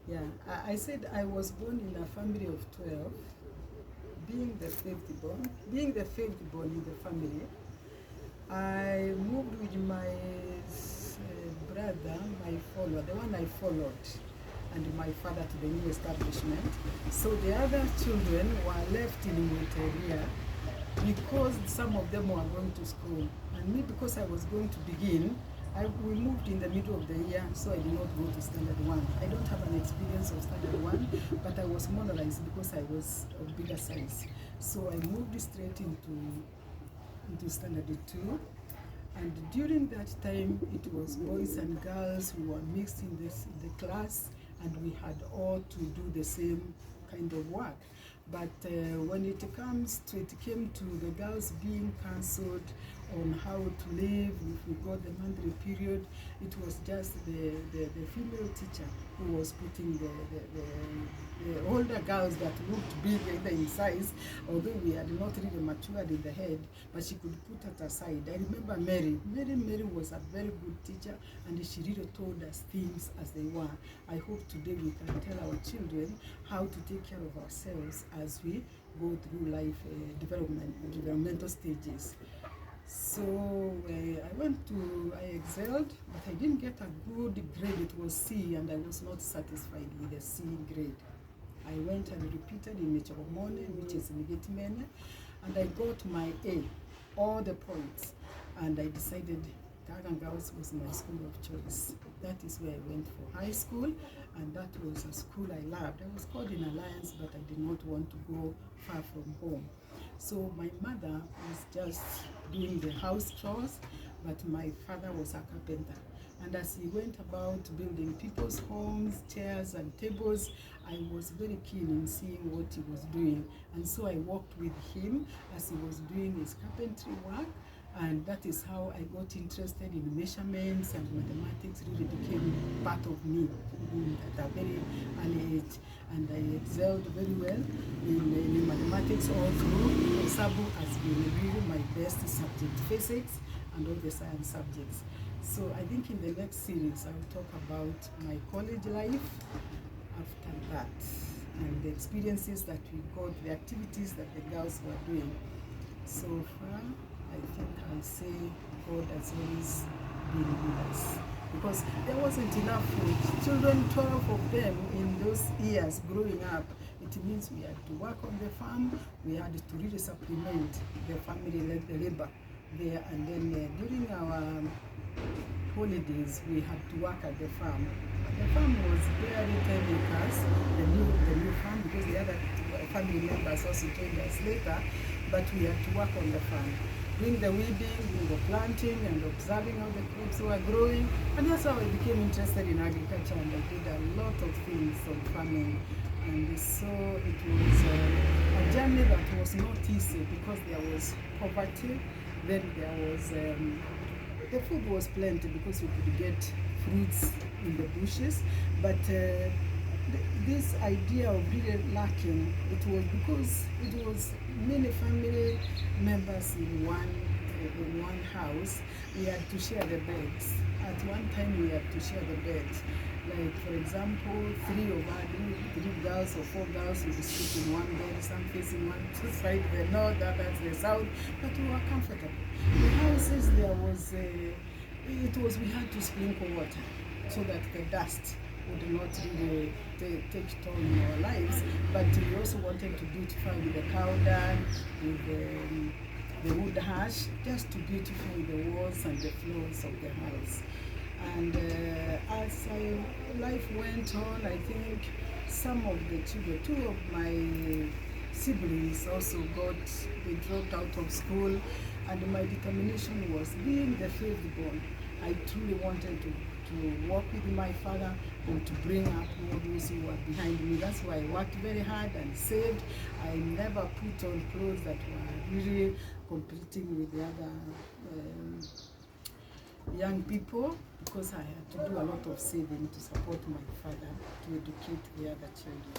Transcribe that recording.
Yeah, I said I was born in a family of 12, being the fifth born in the family. I moved with my brother, the one I followed, and my father to the new establishment. So the other children were left in Monteria because some of them were going to school. And me, because I was going to begin, we moved in the middle of the year, so I did not go to standard 1. I don't have an experience of standard 1, but I was modernized because I was of bigger size. So I moved straight into standard 2. And during that time, it was boys and girls who were mixed in the class, and we had all to do the same kind of work. But when it came to the girls being cancelled on how to live, if we got the monthly period, it was just the female teacher who was putting the older girls that looked big in size, although we had not really matured in the head, but she could put it aside. I remember Mary was a very good teacher, and she really told us things as they were. I hope today we can tell our children how to take care of ourselves as we go through life developmental stages. So I excelled, but I didn't get a good grade. It was C, and I was not satisfied with the C grade. I went and repeated in Michoromone, which is in Gitimene, and I got my A, all the points, and I decided Gagan Girls was my school of choice. That is where I went for high school, and that was a school I loved. I was called in Alliance, but I did not want to go far from home. So my mother was just doing the house chores, but my father was a carpenter. And as he went about building people's homes, chairs and tables, I was very keen in seeing what he was doing. And so I worked with him as he was doing his carpentry work. And that is how I got interested in measurements, and mathematics really became part of me at a very early age. And I excelled very well in mathematics all through. Sabu has been really my best subject, physics and all the science subjects. So I think in the next series I will talk about my college life after that, and the experiences that we got, the activities that the girls were doing. So far, I think I'll say God has always been with us, because there wasn't enough food. Children, 12 of them in those years growing up, it means we had to work on the farm, we had to really supplement the family labor there, and then during our holidays, we had to work at the farm. The farm was barely 10 acres, the new farm, because the other family members also joined us later, but we had to work on the farm, doing the weeding, doing the planting, and observing how the crops were growing. And that's how I became interested in agriculture, and I did a lot of things on farming. And so it was a journey that was not easy, because there was poverty, then there was the food was plenty because we could get fruits in the bushes, but this idea of really lacking, it was because it was many family members in one house. We had to share the beds. At one time we had to share the beds. Like, for example, three girls or 4 girls would sleep in one bed, some facing one side, the north, others the south, but we were comfortable. The houses, we had to sprinkle water so that the dust would not really take toll in our lives, but we also wanted to beautify with the cow dung, with the wood ash, just to beautify the walls and the floors of the house. And as life went on, I think some of the children, 2 of my siblings also they dropped out of school, and my determination was, being the fifth born, I truly wanted to work with my father and to bring up all those who were behind me. That's why I worked very hard and saved. I never put on clothes that were really competing with the other young people, because I had to do a lot of saving to support my father, to educate the other children.